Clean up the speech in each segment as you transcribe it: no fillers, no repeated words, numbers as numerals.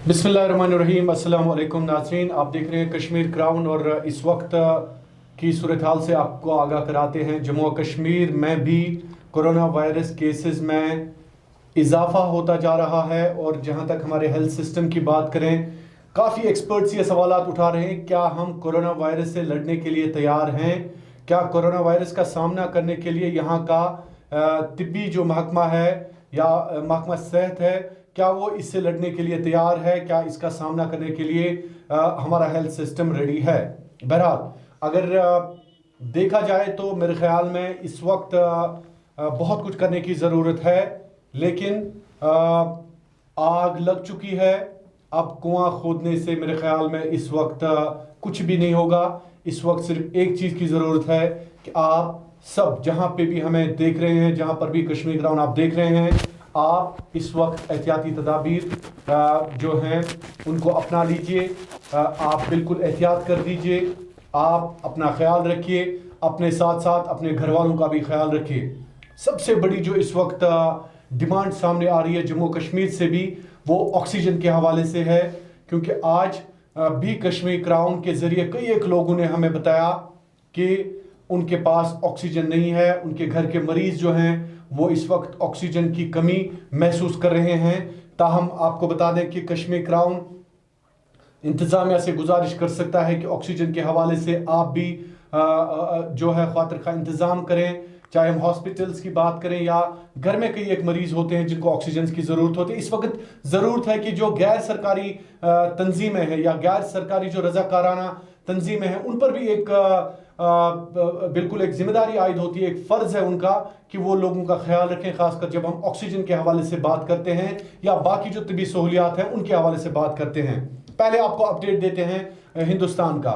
बिस्मिल्लाहिर्रहमानिर्रहीम। अस्सलाम वालेकुम नाज़रीन, आप देख रहे हैं कश्मीर क्राउन और इस वक्त की सूरत हाल से आपको आगाह कराते हैं। जम्मू और कश्मीर में भी कोरोना वायरस केसेस में इजाफा होता जा रहा है और जहां तक हमारे हेल्थ सिस्टम की बात करें, काफ़ी एक्सपर्ट्स ये सवाल उठा रहे हैं, क्या हम कोरोना वायरस से लड़ने के लिए तैयार हैं? क्या कोरोना वायरस का सामना करने के लिए यहाँ का तिब्बी जो महकमा है या महकमा सेहत है, क्या वो इससे लड़ने के लिए तैयार है? क्या इसका सामना करने के लिए हमारा हेल्थ सिस्टम रेडी है? बहरहाल अगर देखा जाए तो मेरे ख्याल में इस वक्त बहुत कुछ करने की ज़रूरत है, लेकिन आग लग चुकी है। अब कुआं खोदने से मेरे ख्याल में इस वक्त कुछ भी नहीं होगा। इस वक्त सिर्फ एक चीज़ की ज़रूरत है कि आप सब जहां पे भी हमें देख रहे हैं, जहां पर भी कश्मीर ग्राउंड आप देख रहे हैं, आप इस वक्त एहतियाती तदाबीर जो हैं उनको अपना लीजिए। आप बिल्कुल एहतियात कर दीजिए। आप अपना ख्याल रखिए, अपने साथ साथ अपने घर वालों का भी ख्याल रखिए। सबसे बड़ी जो इस वक्त डिमांड सामने आ रही है जम्मू कश्मीर से भी, वो ऑक्सीजन के हवाले से है, क्योंकि आज भी कश्मीर क्राउन के ज़रिए कई एक लोगों ने हमें बताया कि उनके पास ऑक्सीजन नहीं है। उनके घर के मरीज़ जो हैं वो इस वक्त ऑक्सीजन की कमी महसूस कर रहे हैं। ताहम आपको बता दें कि कश्मीर क्राउन इंतज़ामिया से गुजारिश कर सकता है कि ऑक्सीजन के हवाले से आप भी जो है खातिर का इंतज़ाम करें। चाहे हम हॉस्पिटल्स की बात करें या घर में कई एक मरीज़ होते हैं जिनको ऑक्सीजन की ज़रूरत होती है। इस वक्त ज़रूरत है कि जो गैर सरकारी तंजीमें हैं या गैर सरकारी जो रज़ाकाराना तंजीमें हैं, उन पर भी एक बिल्कुल एक जिम्मेदारी आयद होती है, एक फ़र्ज़ है उनका कि वो लोगों का ख्याल रखें, खासकर जब हम ऑक्सीजन के हवाले से बात करते हैं या बाकी जो तबी सहूलियात हैं उनके हवाले से बात करते हैं। पहले आपको अपडेट देते हैं हिंदुस्तान का।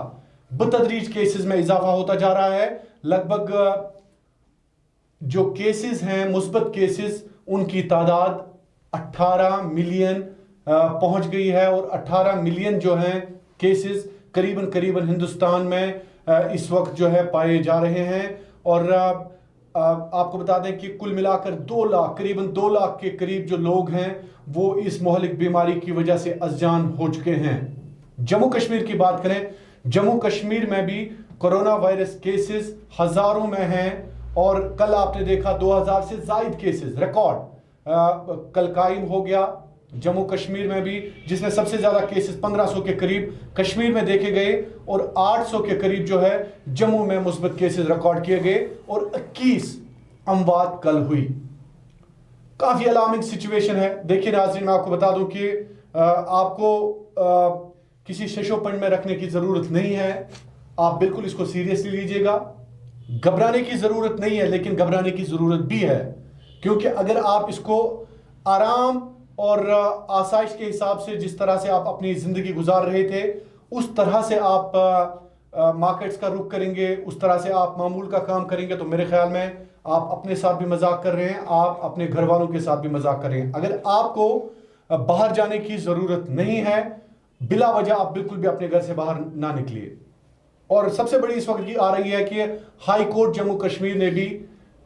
बतदरीज केसेस में इजाफा होता जा रहा है। लगभग जो केसेस हैं मुस्बत केसेस, उनकी तादाद 18 मिलियन पहुंच गई है और 18 मिलियन जो हैं केसेस करीबन करीबन हिंदुस्तान में इस वक्त जो है पाए जा रहे हैं। और आपको बता दें कि कुल मिलाकर 2 लाख करीबन 2 लाख के करीब जो लोग हैं वो इस मोहलिक बीमारी की वजह से अज़जान हो चुके हैं। जम्मू कश्मीर की बात करें, जम्मू कश्मीर में भी कोरोना वायरस केसेस हज़ारों में हैं और कल आपने देखा 2000 से ज़ायद केसेस रिकॉर्ड कल कायम हो गया जम्मू कश्मीर में भी, जिसमें सबसे ज़्यादा केसेस 1500 के करीब कश्मीर में देखे गए और 800 के करीब जो है जम्मू में मुस्बत केसेस रिकॉर्ड किए गए और 21 अमवात कल हुई। काफ़ी अलार्मिंग सिचुएशन है। देखिए नाज़रीन, मैं आपको बता दूं कि आपको किसी शशोपंड में रखने की ज़रूरत नहीं है। आप बिल्कुल इसको सीरियसली लीजिएगा। घबराने की ज़रूरत नहीं है, लेकिन घबराने की ज़रूरत भी है, क्योंकि अगर आप इसको आराम और आसाइश के हिसाब से, जिस तरह से आप अपनी ज़िंदगी गुजार रहे थे, उस तरह से आप मार्केट्स का रुख करेंगे, उस तरह से आप मामूल का काम करेंगे, तो मेरे ख्याल में आप अपने साथ भी मजाक कर रहे हैं, आप अपने घर वालों के साथ भी मजाक कर रहे हैं। अगर आपको बाहर जाने की ज़रूरत नहीं है, बिला वजह आप बिल्कुल भी अपने घर से बाहर ना निकलिए। और सबसे बड़ी इस वक्त की आ रही है कि हाई कोर्ट जम्मू कश्मीर ने भी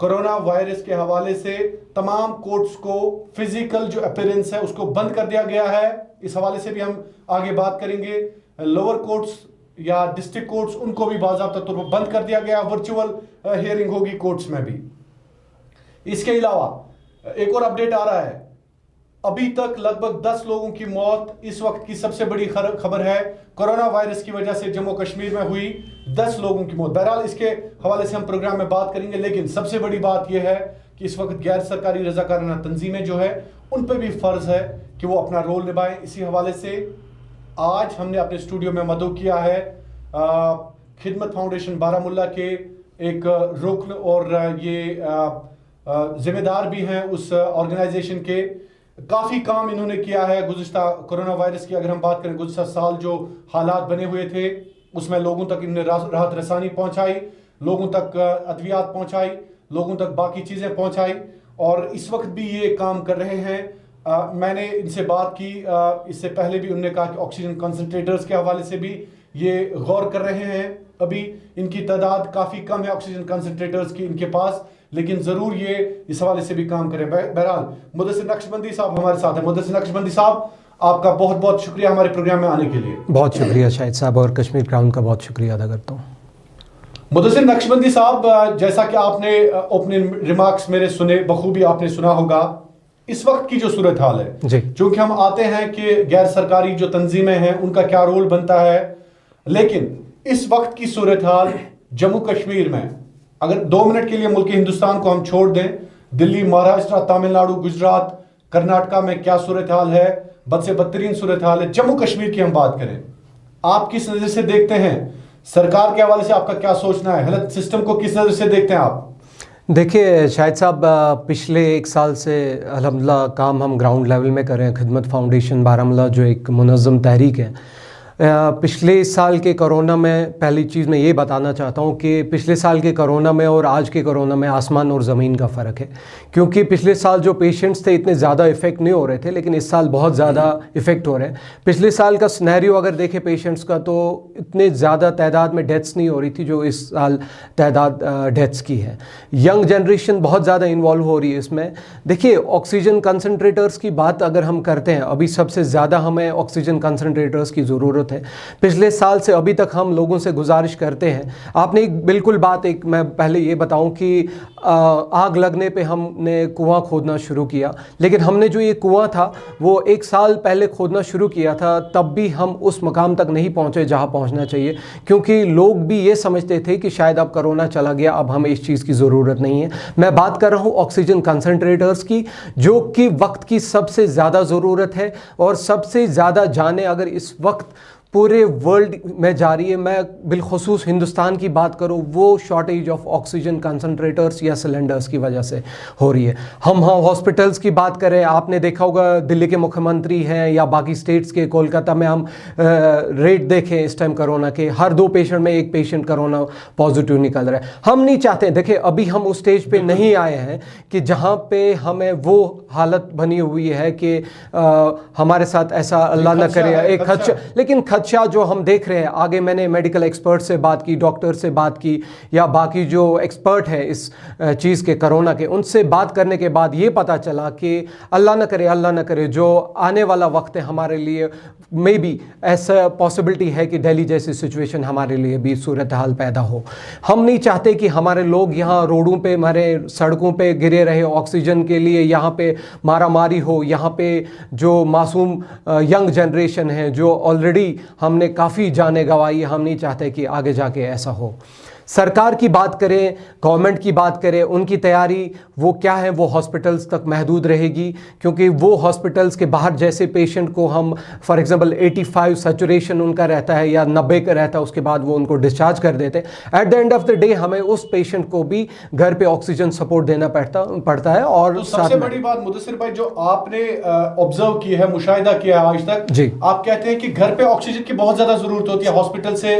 कोरोना वायरस के हवाले से तमाम कोर्ट्स को फिजिकल जो अपीयरेंस है उसको बंद कर दिया गया है। इस हवाले से भी हम आगे बात करेंगे। लोअर कोर्ट्स या डिस्ट्रिक्ट कोर्ट्स, उनको भी बाज़ाब्ता तौर पर बंद कर दिया गया। वर्चुअल हियरिंग होगी कोर्ट्स में भी। इसके अलावा एक और अपडेट आ रहा है, अभी तक लगभग 10 लोगों की मौत इस वक्त की सबसे बड़ी खबर है। कोरोना वायरस की वजह से जम्मू कश्मीर में हुई 10 लोगों की मौत। बहरहाल इसके हवाले से हम प्रोग्राम में बात करेंगे, लेकिन सबसे बड़ी बात यह है कि इस वक्त गैर सरकारी रज़ाकाराना तंजीमें जो है उन पर भी फ़र्ज़ है कि वो अपना रोल निभाएं। इसी हवाले से आज हमने अपने स्टूडियो में मदऊ किया है खिदमत फाउंडेशन बारामुल्ला के एक रुकन और ये जिम्मेदार भी हैं उस ऑर्गेनाइजेशन के। काफ़ी काम इन्होंने किया है गुज़िश्ता कोरोना वायरस की। अगर हम बात करें गुज़िश्ता साल जो हालात बने हुए थे उसमें लोगों तक इन्होंने राहत रसानी पहुंचाई, लोगों तक अद्वियात पहुंचाई, लोगों तक बाकी चीज़ें पहुंचाई और इस वक्त भी ये काम कर रहे हैं। मैंने इनसे बात की इससे पहले भी, उन्होंने कहा कि ऑक्सीजन कंसनट्रेटर्स के हवाले से भी ये गौर कर रहे हैं। अभी इनकी तादाद काफ़ी कम है ऑक्सीजन कंसनट्रेटर्स की इनके पास, लेकिन ज़रूर ये इस हवाले से भी काम करें। बहरहाल मुदस्सिर नक्शबंदी साहब हमारे साथ हैं। मुदस्सिर नक्शबंदी साहब, आपका बहुत बहुत शुक्रिया हमारे प्रोग्राम में आने के लिए। बहुत शुक्रिया शाहिद साहब, और कश्मीर क्राउन का बहुत शुक्रिया अदा करता हूँ। मुदस्सिर नक्शबंदी साहब, जैसा कि आपने ओपनिंग रिमार्क्स मेरे सुने, बखूबी आपने सुना होगा इस वक्त की जो सूरत हाल है जी, क्योंकि हम आते हैं कि गैर सरकारी जो तंजीमें हैं उनका क्या रोल बनता है, लेकिन इस वक्त की सूरत हाल जम्मू कश्मीर में, अगर 2 मिनट के लिए मुल्क हिंदुस्तान को हम छोड़ दें, दिल्ली, महाराष्ट्र, तमिलनाडु, गुजरात, कर्नाटका में क्या सूरत हाल है, बद से बदतरीन सूरत हाल है। जम्मू कश्मीर की हम बात करें, आप किस नजर से देखते हैं, सरकार के हवाले से आपका क्या सोचना है, हेल्थ सिस्टम को किस नजर से देखते हैं आप? देखिए शाहिद साहब, पिछले 1 साल से अल्हम्दुलिल्लाह काम हम ग्राउंड लेवल में कर रहे हैं। खिदमत फाउंडेशन बारामूला जो एक मुनज़्ज़म तहरीक है, पिछले साल के कोरोना में, पहली चीज़ मैं ये बताना चाहता हूँ कि पिछले साल के कोरोना में और आज के कोरोना में आसमान और ज़मीन का फ़र्क है। क्योंकि पिछले साल जो पेशेंट्स थे इतने ज़्यादा इफ़ेक्ट नहीं हो रहे थे, लेकिन इस साल बहुत ज़्यादा इफ़ेक्ट हो रहे हैं। पिछले साल का सिनेरियो अगर देखें पेशेंट्स का, तो इतने ज़्यादा तादाद में डेथ्स नहीं हो रही थी जो इस साल तादाद डेथ्स की है। यंग जनरेशन बहुत ज़्यादा इन्वॉल्व हो रही है इसमें। देखिए, ऑक्सीजन कंसनट्रेटर्स की बात अगर हम करते हैं, अभी सबसे ज़्यादा हमें ऑक्सीजन कंसनट्रेटर्स की ज़रूरत है। पिछले साल से अभी तक हम लोगों से गुजारिश करते हैं, आपने एक बिल्कुल बात, एक मैं पहले ये बताऊं कि आग लगने पे हमने कुआं खोदना शुरू किया, लेकिन हमने जो ये कुआं था वो 1 साल पहले खोदना शुरू किया था, तब भी हम उस मकाम तक नहीं पहुंचे जहां पहुंचना चाहिए, क्योंकि लोग भी ये समझते थे कि शायद अब कोरोना चला गया, अब हमें इस चीज़ की ज़रूरत नहीं है। मैं बात कर रहा हूँ ऑक्सीजन कंसनट्रेटर्स की, जो कि वक्त की सबसे ज़्यादा ज़रूरत है और सबसे ज़्यादा जाने अगर इस वक्त पूरे वर्ल्ड में जा रही है। मैं बिलखुसूस हिंदुस्तान की बात करूं, वो शॉर्टेज ऑफ ऑक्सीजन कंसनट्रेटर्स या सिलेंडर्स की वजह से हो रही है। हम हॉस्पिटल्स की बात करें, आपने देखा होगा दिल्ली के मुख्यमंत्री हैं या बाकी स्टेट्स के, कोलकाता में हम रेट देखें इस टाइम कोरोना के, हर 2 पेशेंट में 1 पेशेंट कोरोना पॉजिटिव निकल रहा है। हम नहीं चाहते, देखिए अभी हम उस स्टेज पे नहीं आए हैं कि जहाँ पे हमें वो हालत बनी हुई है कि हमारे साथ ऐसा अल्लाह न करे एक खदशा, लेकिन खदशा जो हम देख रहे हैं आगे, मैंने मेडिकल एक्सपर्ट से बात की, डॉक्टर से बात की, या बाकी जो एक्सपर्ट है इस चीज़ के कोरोना के, उनसे बात करने के बाद ये पता चला कि अल्लाह न करे जो आने वाला वक्त है हमारे लिए, मे बी ऐसा पॉसिबिलिटी है कि दिल्ली जैसी सिचुएशन हमारे लिए भी सूरत हाल पैदा हो। हम नहीं चाहते कि हमारे लोग यहाँ रोडों पे, हमारे सड़कों पे गिरे रहे ऑक्सीजन के लिए, यहाँ पे मारामारी हो, यहाँ पे जो मासूम यंग जनरेशन है जो ऑलरेडी हमने काफ़ी जाने गंवाई, हम नहीं चाहते कि आगे जाके ऐसा हो। सरकार की बात करें, गवर्नमेंट की बात करें, उनकी तैयारी वो क्या है, वो हॉस्पिटल्स तक महदूद रहेगी, क्योंकि वो हॉस्पिटल्स के बाहर जैसे पेशेंट को हम फॉर एग्जांपल 85 सैचुरेशन उनका रहता है या 90 का रहता है, उसके बाद वो उनको डिस्चार्ज कर देते हैं। At the end of the day हमें उस पेशेंट को भी घर पे ऑक्सीजन सपोर्ट देना पड़ता है। और तो सबसे बड़ी बात मुदस्सिर भाई, जो आपने ऑब्जर्व की है, मुशाहिदा किया है आज तक जी, आप कहते हैं कि घर पे ऑक्सीजन की बहुत ज्यादा जरूरत होती है हॉस्पिटल से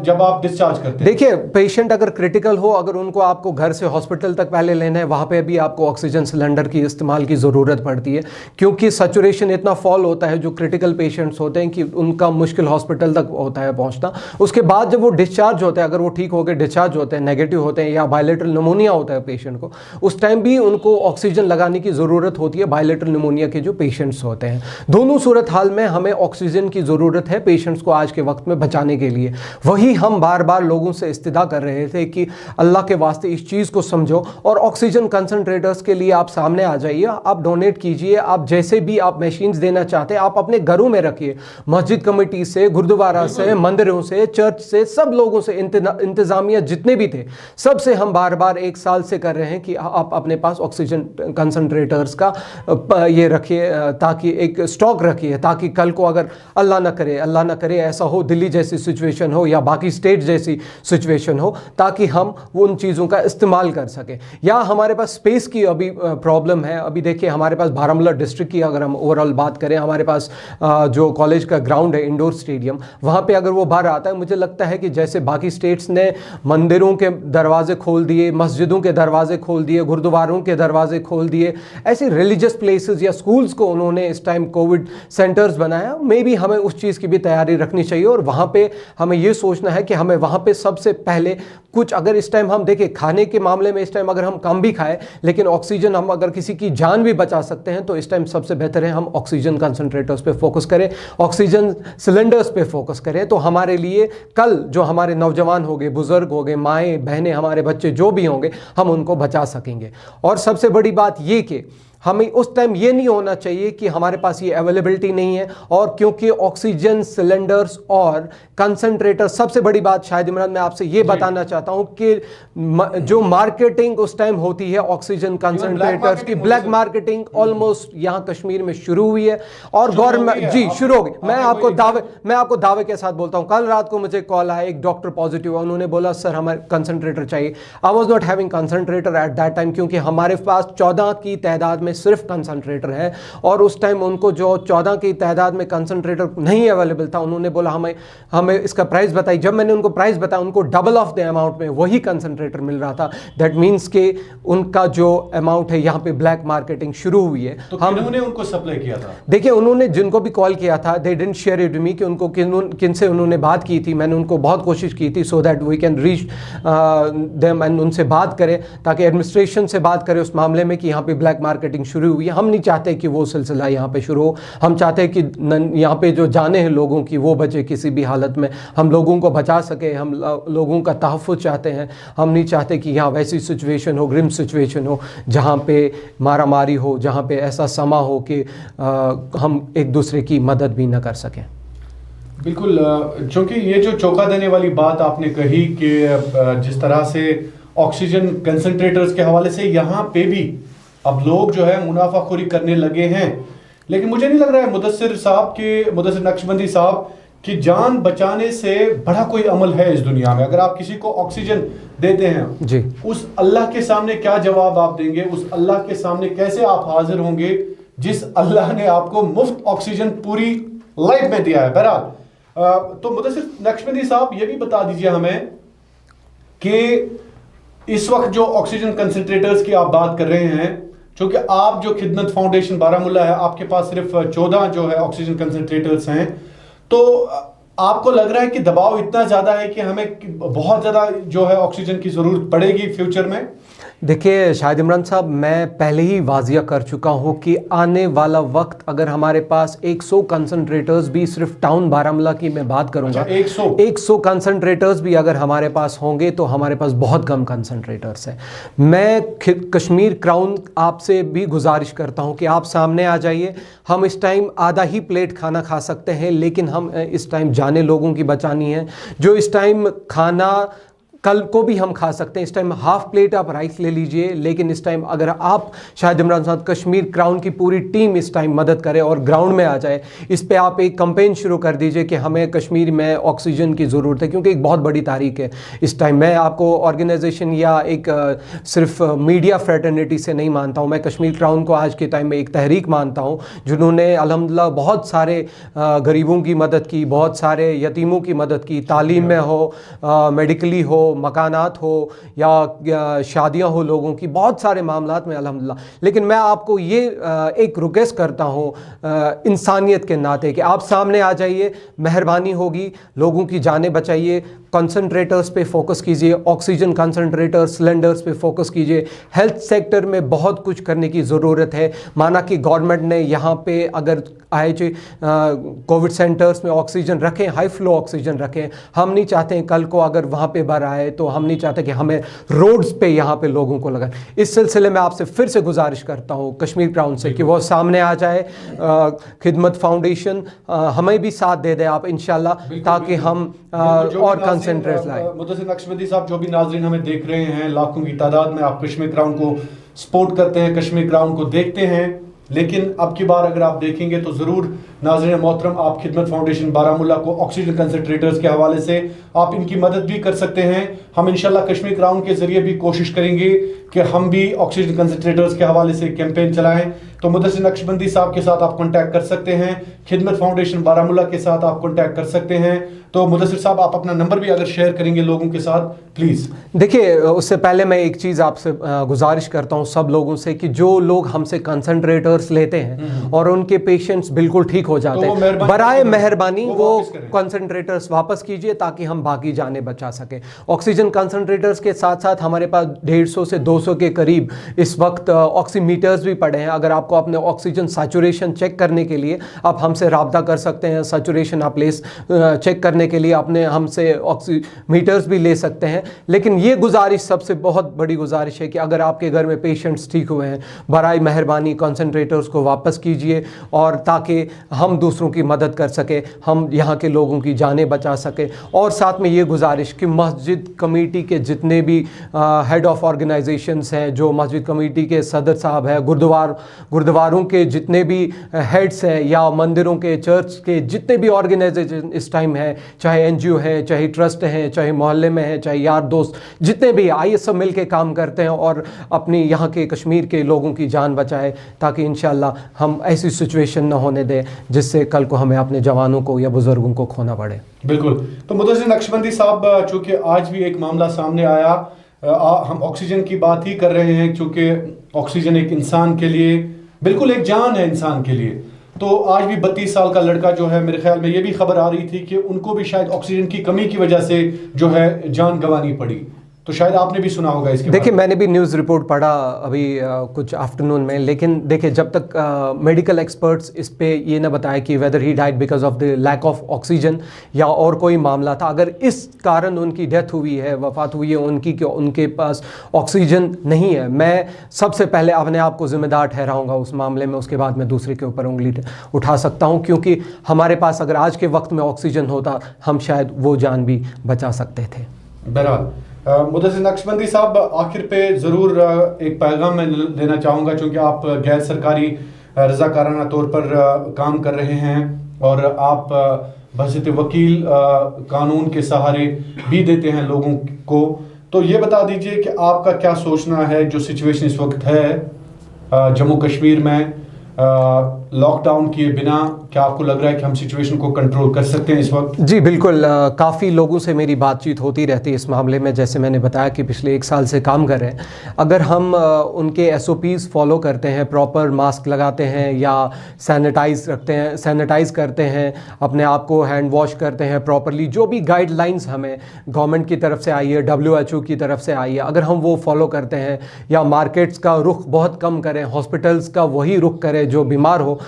जब आप डिस्चार्ज करते हैं। देखिए, पेशेंट अगर क्रिटिकल हो, अगर उनको आपको घर से हॉस्पिटल तक पहले लेना है, वहाँ पे भी आपको ऑक्सीजन सिलेंडर की इस्तेमाल की ज़रूरत पड़ती है, क्योंकि सैचुरेशन इतना फॉल होता है जो क्रिटिकल पेशेंट्स होते हैं कि उनका मुश्किल हॉस्पिटल तक होता है पहुँचना। उसके बाद जब वो डिस्चार्ज होते हैं, अगर वो ठीक होकर डिस्चार्ज होते हैं, नेगेटिव होते हैं या बायलेटरल निमोनिया होता है पेशेंट को, उस टाइम भी उनको ऑक्सीजन लगाने की ज़रूरत होती है, बायलेटरल निमोनिया के जो पेशेंट्स होते हैं। दोनों सूरत हाल में हमें ऑक्सीजन की ज़रूरत है पेशेंट्स को आज के वक्त में बचाने के लिए। वही हम बार बार लोगों से इस्तिदा कर रहे थे कि अल्लाह के वास्ते इस चीज़ को समझो और ऑक्सीजन कंसनट्रेटर्स के लिए आप सामने आ जाइए, आप डोनेट कीजिए, आप जैसे भी आप मशीन्स देना चाहते हैं आप अपने घरों में रखिए। मस्जिद कमेटी से, गुरुद्वारा से, मंदिरों से, चर्च से, सब लोगों से, इंतज़ामिया जितने भी थे, सबसे हम बार बार 1 साल से कर रहे हैं कि आप अपने पास ऑक्सीजन कंसनट्रेटर्स का ये रखिए, ताकि एक स्टॉक रखिए, ताकि कल को अगर अल्लाह न करे ऐसा हो, दिल्ली जैसी सिचुएशन हो या बाकी स्टेट जैसी सिचुएशन हो, ताकि हम उन चीज़ों का इस्तेमाल कर सकें। या हमारे पास स्पेस की अभी प्रॉब्लम है। अभी देखिए हमारे पास बारामूला डिस्ट्रिक्ट की अगर हम ओवरऑल बात करें, हमारे पास जो कॉलेज का ग्राउंड है, इंडोर स्टेडियम, वहाँ पे अगर वो बाहर आता है, मुझे लगता है कि जैसे बाकी स्टेट्स ने मंदिरों के दरवाजे खोल दिए, मस्जिदों के दरवाजे खोल दिए, गुरुद्वारों के दरवाजे खोल दिए, ऐसे रिलीजियस प्लेसेस या स्कूल्स को उन्होंने इस टाइम कोविड सेंटर्स बनाया। मे बी हमें उस चीज़ की भी तैयारी रखनी चाहिए और वहाँ पे हमें ये सोचना है कि हमें वहाँ पे सबसे पहले कुछ, अगर इस टाइम हम देखें खाने के मामले में, इस टाइम अगर हम कम भी खाएं लेकिन ऑक्सीजन, हम अगर किसी की जान भी बचा सकते हैं तो इस टाइम सबसे बेहतर है हम ऑक्सीजन कंसंट्रेटर्स पे फोकस करें, ऑक्सीजन सिलेंडर्स पे फोकस करें। तो हमारे लिए कल जो हमारे नौजवान हो गए, बुजुर्ग हो गए, माएँ बहनें, हमारे बच्चे जो भी होंगे, हम उनको बचा सकेंगे। और सबसे बड़ी बात ये कि हमें उस टाइम ये नहीं होना चाहिए कि हमारे पास ये अवेलेबिलिटी नहीं है, और क्योंकि ऑक्सीजन सिलेंडर्स और कंसंट्रेटर, सबसे बड़ी बात शायद इमरान मैं आपसे ये बताना चाहता हूं कि जो मार्केटिंग उस टाइम होती है ऑक्सीजन कंसंट्रेटर्स की, ब्लैक मार्केटिंग ऑलमोस्ट यहां कश्मीर में शुरू हुई है और गवर्नमेंट जी शुरू हो गई। मैं आपको दावे के साथ बोलता हूं, कल रात को मुझे कॉल आया, एक डॉक्टर पॉजिटिव है, उन्होंने बोला सर हमें कंसंट्रेटर चाहिए। I was not having concentrator at that time, क्योंकि हमारे पास 14 की तादाद में सिर्फ कंसंट्रेटर है, और उस टाइम उनको जो 14 की तादाद में कंसंट्रेटर नहीं अवेलेबल था, उन्होंने बोला हमें इसका प्राइस बताई। जब मैंने उनको प्राइस बताया, उनको डबल ऑफ द अमाउंट में वही कंसंट्रेटर मिल रहा था। दैट मींस के उनका जो अमाउंट है यहाँ पे ब्लैक मार्केटिंग शुरू हुई है। तो हमने उनको सप्लाई किया था? देखिए, उन्होंने जिनको भी कॉल किया था, they didn't share it with me कि उनको किन से उन्होंने बात की थी। मैंने उनको बहुत कोशिश की थी so that we can reach them and उनसे बात करें, ताकि एडमिनिस्ट्रेशन से बात करें उस मामले में कि यहाँ पे ब्लैक मार्केटिंग शुरू हुई है। हम नहीं चाहते कि वो सिलसिला यहाँ पे शुरू हो, हम चाहते हैं कि यहाँ पे जो जाने हैं लोगों की वो बचे किसी भी हालत में, हम लोगों को बचा सके, हम लोगों का तहफ़्फ़ुज़ चाहते हैं। हम नहीं चाहते कि यहाँ वैसी सिचुएशन हो, ग्रिम सिचुएशन हो, जहाँ पे मारा मारी हो, जहाँ पे ऐसा समा हो कि हम एक दूसरे की मदद भी न कर सकें। बिल्कुल, क्योंकि ये जो चौंका देने वाली बात आपने कही कि जिस तरह से ऑक्सीजन कंसंट्रेटर्स के हवाले से यहाँ पे भी अब लोग जो है मुनाफाखोरी करने लगे हैं, लेकिन मुझे नहीं लग रहा है मुदस्सिर नक्शबंदी साहब कि जान बचाने से बड़ा कोई अमल है इस दुनिया में। अगर आप किसी को ऑक्सीजन देते हैं जी, उस अल्लाह के सामने क्या जवाब आप देंगे? उस अल्लाह के सामने कैसे आप हाजिर होंगे जिस अल्लाह ने आपको मुफ्त ऑक्सीजन पूरी लाइफ में दिया है? बहरहाल, तो मुदस्सिर नक्शबंदी साहब ये भी बता दीजिए हमें कि इस वक्त जो ऑक्सीजन कंसंट्रेटर्स की आप बात कर रहे हैं, क्योंकि आप जो खिदमत फाउंडेशन बारामुल्ला है, आपके पास सिर्फ 14 जो है ऑक्सीजन कंसंट्रेटर्स हैं, तो आपको लग रहा है कि दबाव इतना ज्यादा है कि हमें बहुत ज्यादा जो है ऑक्सीजन की जरूरत पड़ेगी फ्यूचर में? देखिए शाहिद इमरान साहब, मैं पहले ही वाजिया कर चुका हूँ कि आने वाला वक्त अगर हमारे पास 100 कंसंट्रेटर्स भी, सिर्फ टाउन बारामुल्ला की मैं बात करूँगा, 100 कंसंट्रेटर्स भी अगर हमारे पास होंगे तो हमारे पास बहुत कम कंसंट्रेटर्स हैं। मैं कश्मीर क्राउन आपसे भी गुजारिश करता हूँ कि आप सामने आ जाइए। हम इस टाइम आधा ही प्लेट खाना खा सकते हैं, लेकिन हम इस टाइम जाने लोगों की बचानी है। जो इस टाइम खाना कल को भी हम खा सकते हैं, इस टाइम हाफ प्लेट आप राइस ले लीजिए, लेकिन इस टाइम अगर आप शायद इमरान साहब कश्मीर क्राउन की पूरी टीम इस टाइम मदद करे और ग्राउंड में आ जाए, इस पे आप एक कैंपेन शुरू कर दीजिए कि हमें कश्मीर में ऑक्सीजन की ज़रूरत है, क्योंकि एक बहुत बड़ी तारीख है इस टाइम। मैं आपको ऑर्गेनाइजेशन या एक सिर्फ मीडिया फ्रेटर्निटी से नहीं मानता हूँ, मैं कश्मीर क्राउन को आज के टाइम में एक तहरीक मानता हूँ, जिन्होंने अल्हम्दुलिल्लाह बहुत सारे गरीबों की मदद की, बहुत सारे यतीमों की मदद की, तालीम में हो, मेडिकली हो, मकानात हो या शादियां हो लोगों की, बहुत सारे मामलात में अल्हम्दुलिल्लाह। लेकिन मैं आपको ये एक रिक्वेस्ट करता हूँ इंसानियत के नाते कि आप सामने आ जाइए, मेहरबानी होगी, लोगों की जानें बचाइए, कंसंट्रेटर्स पे फोकस कीजिए, ऑक्सीजन कंसंट्रेटर्स, सिलेंडर्स पे फोकस कीजिए। हेल्थ सेक्टर में बहुत कुछ करने की ज़रूरत है। माना कि गवर्नमेंट ने यहाँ पे अगर IH कोविड सेंटर्स में ऑक्सीजन रखें, हाई फ्लो ऑक्सीजन रखें, हम नहीं चाहते हैं कल को अगर वहाँ पे बाढ़ आए तो हम नहीं चाहते कि हमें रोड्स पे यहाँ पे लोगों को लगाएं। इस सिलसिले में आपसे फिर से गुजारिश करता हूँ कश्मीर क्राउन से कि वो सामने आ जाए, खिदमत फाउंडेशन हमें भी साथ दे दे आप इंशाल्लाह, ताकि हम और कंसंट्रेट लाएं। मुदस्सिर नक्शबंदी साहब, जो भी नाजरीन हमें देख रहे हैं, लाखों की तादाद में आप कश्मीर क्राउन को सपोर्ट करते हैं, कश्मीर क्राउन को देखते हैं, लेकिन अब की बार अगर आप देखेंगे तो ज़रूर नाज़रीन मोहतरम, आप खिदमत फाउंडेशन बारामुल्ला को ऑक्सीजन कंसंट्रेटर्स के हवाले से आप इनकी मदद भी कर सकते हैं। हम इंशाल्लाह कश्मीर क्राउन के ज़रिए भी कोशिश करेंगे कि हम भी ऑक्सीजन कंसंट्रेटर्स के हवाले से कैंपेन चलाएं, तो मुदस्सिर नक्शबंदी साहब के साथ आप कांटेक्ट कर सकते हैं, खिदमत फाउंडेशन बारामूला के साथ आप कांटेक्ट कर सकते हैं। तो मुदस्सिर साहब आप अपना नंबर भी अगर शेयर करेंगे लोगों के साथ प्लीज़। देखिए, उससे पहले मैं एक चीज़ आपसे गुजारिश करता हूँ सब लोगों से कि जो लोग हमसे कंसंट्रेटर्स लेते हैं और उनके पेशेंट्स बिल्कुल ठीक हो जाते हैं, बराए मेहरबानी वो कंसंट्रेटर्स वापस कीजिए ताकि हम बाकी जाने बचा सके। ऑक्सीजन कंसंट्रेटर्स के साथ साथ हमारे पास 150 से 200 के करीब इस वक्त ऑक्सीमीटर्स भी पड़े हैं। अगर आपको अपने ऑक्सीजन सैचुरेशन चेक करने के लिए आप हमसे राब्ता कर सकते हैं। सैचुरेशन आप चेक करने के लिए अपने हमसे ऑक्सीमीटर्स भी ले सकते हैं। लेकिन ये गुजारिश, सबसे बहुत बड़ी गुजारिश है कि अगर आपके घर में पेशेंट्स ठीक हुए हैं, बराए मेहरबानी कंसंट्रेटर्स को वापस कीजिए, और ताकि हम दूसरों की मदद कर सके, हम यहाँ के लोगों की जानें बचा सके। और साथ में ये गुजारिश कि मस्जिद कमेटी के जितने भी हेड ऑफ ऑर्गेनाइजेशंस हैं, जो मस्जिद कमेटी के सदर साहब हैं, गुरुद्वारों के जितने भी हेड्स हैं, या मंदिरों के, चर्च के जितने भी ऑर्गेनाइजेशन इस टाइम है, चाहे एनजीओ हैं, चाहे ट्रस्ट हैं, चाहे मोहल्ले में हैं, चाहे यार दोस्त जितने भी, आइए सब मिल के काम करते हैं और अपनी यहाँ के कश्मीर के लोगों की जान बचाए, ताकि इंशाल्लाह हम ऐसी सिचुएशन ना होने दें जिससे कल को हमें अपने जवानों को या बुजुर्गों को खोना पड़े। बिल्कुल। तो मुदस्सिर नक्शबंदी साहब, चूँकि आज भी एक मामला सामने आया, हम ऑक्सीजन की बात ही कर रहे हैं, चूँकि ऑक्सीजन एक इंसान के लिए बिल्कुल एक जान है इंसान के लिए। तो आज भी 32 साल का लड़का जो है, मेरे ख्याल में ये भी खबर आ रही थी कि उनको भी शायद ऑक्सीजन की कमी की वजह से जो है जान गंवानी पड़ी। तो शायद आपने भी सुना होगा इसके। देखिए, मैंने भी न्यूज़ रिपोर्ट पढ़ा अभी कुछ आफ्टरनून में, लेकिन देखिए जब तक मेडिकल एक्सपर्ट्स इस पे ये ना बताए कि whether he died because of the lack of oxygen या और कोई मामला था, अगर इस कारण उनकी डेथ हुई है, वफात हुई है उनकी, कि उनके पास ऑक्सीजन नहीं है, मैं सबसे पहले अपने आप को जिम्मेदार ठहराऊंगा उस मामले में। उसके बाद मैं दूसरे के ऊपर उंगली उठा सकता हूँ, क्योंकि हमारे पास अगर आज के वक्त में ऑक्सीजन होता, हम शायद वो जान भी बचा सकते थे। बहरहाल मुदस्सिर नक्शबंदी साहब, आखिर पे ज़रूर एक पैगाम मैं देना चाहूँगा, चूँकि आप गैर सरकारी रज़ाकाराना तौर पर काम कर रहे हैं और आप बहसियत वकील कानून के सहारे भी देते हैं लोगों को। तो ये बता दीजिए कि आपका क्या सोचना है जो सिचुएशन इस वक्त है जम्मू कश्मीर में लॉकडाउन किए बिना, क्या आपको लग रहा है कि हम सिचुएशन को कंट्रोल कर सकते हैं इस वक्त? जी बिल्कुल, काफ़ी लोगों से मेरी बातचीत होती रहती है इस मामले में। जैसे मैंने बताया कि पिछले 1 साल से काम कर रहे हैं, अगर हम उनके SOPs फॉलो करते हैं, प्रॉपर मास्क लगाते हैं या सैनिटाइज़ करते हैं, अपने आप को हैंड वॉश करते हैं प्रॉपरली, जो भी गाइडलाइंस हमें गवर्नमेंट की तरफ से आई है, WHO की तरफ से आई है, अगर हम वो फॉलो करते हैं, या मार्केट्स का रुख बहुत कम करें, हॉस्पिटल्स का वही रुख करें जो बीमार हो,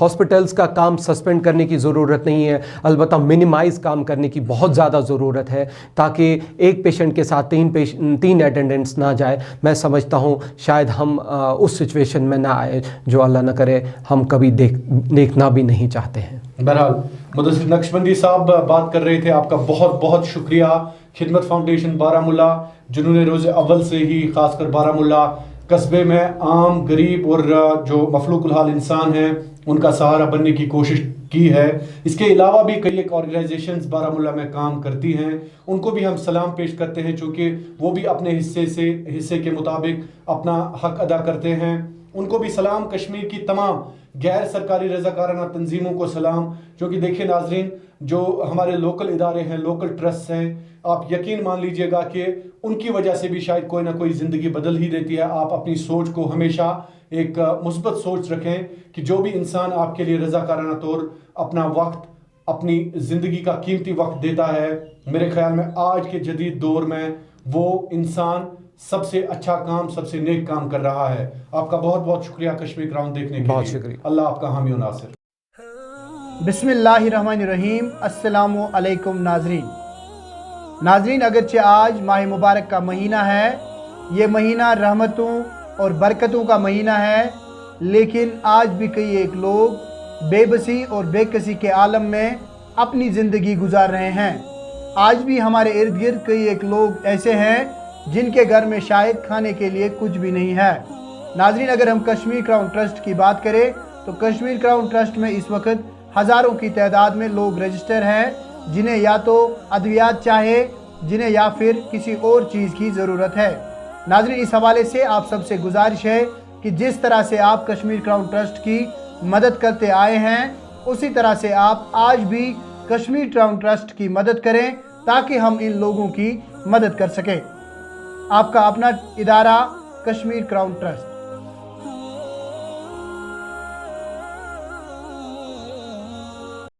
हॉस्पिटल्स का काम सस्पेंड करने की ज़रूरत नहीं है, अलबत्ता मिनिमाइज़ काम करने की बहुत ज़्यादा ज़रूरत है, ताकि एक पेशेंट के साथ 3 अटेंडेंट्स ना जाए। मैं समझता हूँ शायद हम उस सिचुएशन में ना आए जो अल्लाह न करे हम कभी देखना भी नहीं चाहते हैं। बहरहाल मुदस्सिर नक्शबंदी साहब बात कर रहे थे, आपका बहुत बहुत शुक्रिया। खिदमत फाउंडेशन बारामूला, जिन्होंने रोज़ अव्वल से ही खासकर बारामूला कस्बे में आम गरीब और जो मफलूकुल हाल इंसान हैं उनका सहारा बनने की कोशिश की है। इसके अलावा भी कई एक ऑर्गेनाइजेशंस बारामूला में काम करती हैं, उनको भी हम सलाम पेश करते हैं, चूँकि वो भी अपने हिस्से के मुताबिक अपना हक अदा करते हैं। उनको भी सलाम। कश्मीर की तमाम गैर सरकारी रज़ाकाराना तंजीमों को सलाम। क्योंकि देखिए नाजरीन, जो हमारे लोकल इदारे हैं, लोकल ट्रस्ट हैं, आप यकीन मान लीजिएगा कि उनकी वजह से भी शायद कोई ना कोई ज़िंदगी बदल ही देती है। आप अपनी सोच को हमेशा एक मुस्बत सोच रखें कि जो भी इंसान आपके लिए रज़ाकाराना तौर अपना वक्त, अपनी ज़िंदगी का कीमती वक्त देता है, मेरे ख्याल में आज के जदीद दौर में वो इंसान सबसे अच्छा काम, सबसे नेक काम कर रहा है। आपका बहुत बहुत शुक्रिया कश्मीर क्राउन देखने के लिए। शुक्रिया। अल्लाह आपका हामी और नासिर। बिस्मिल्लाहिर्रहमानिर्रहीम। अस्सलामु अलैकुम नाजरीन, अगरचे आज माह मुबारक का महीना है, ये महीना रहमतों और बरकतों का महीना है, लेकिन आज भी कई एक लोग बेबसी और बेकसी के आलम में अपनी ज़िंदगी गुजार रहे हैं। आज भी हमारे इर्द गिर्द कई एक लोग ऐसे हैं जिनके घर में शायद खाने के लिए कुछ भी नहीं है। नाजरीन, अगर हम कश्मीर क्राउन ट्रस्ट की बात करें तो कश्मीर क्राउन ट्रस्ट में इस वक्त हज़ारों की तादाद में लोग रजिस्टर हैं, जिन्हें या तो अद्वियात चाहे, जिन्हें या फिर किसी और चीज़ की ज़रूरत है। नाजरीन, इस हवाले से आप सबसे गुजारिश है कि जिस तरह से आप कश्मीर क्राउन ट्रस्ट की मदद करते आए हैं, उसी तरह से आप आज भी कश्मीर क्राउन ट्रस्ट की मदद करें ताकि हम इन लोगों की मदद कर सकें। आपका अपना इदारा कश्मीर क्राउन ट्रस्ट।